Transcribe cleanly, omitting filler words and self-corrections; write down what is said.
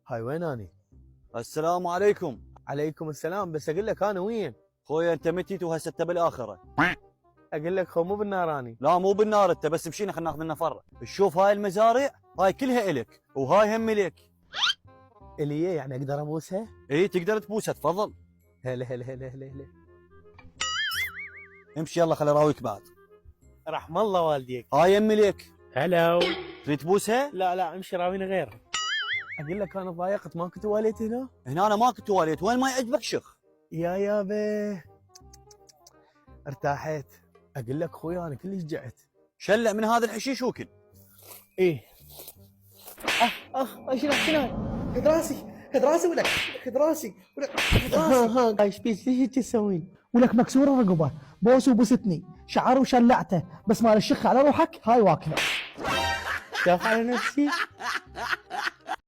هاي وين اني؟ السلام عليكم. عليكم السلام. بس اقول لك انا وين؟ خويا انت متيت وهسه انت بالاخره. اقول لك خو مو بالنار اني. لا مو بالنار، انت بس مشينا خلينا ناخذ لنا فره. شوف هاي المزارع هاي كلها الك وهاي هم الك. اللي هي يعني اقدر ابوسها؟ اي تقدر تبوسها، تفضل. هلا هلا هلا هلا هلا. امشي يلا خلي اراويك بعد. رحم الله والديك. هاي هم الك. هلو. تريد تبوسها؟ لا امشي راوينا غير. اقول لك انا ضايقت ماكو تواليت هنا. هنا انا ماكو تواليت، وين ما يعجبك شخ. يا يابا ارتاحت. اقول لك خويا انا كلش جعت. شلع من هذا الحشيش وكل. ايه. شنو خذ راسي خذ راسي ولك خذ راسي ولك خذ راسي. ايش بيك ليش تسوين؟ ولك مكسوره رقبه، بوس وبوستني، شعر وشلعته، بس مال الشخ على روحك هاي واكله. شاف على نفسي.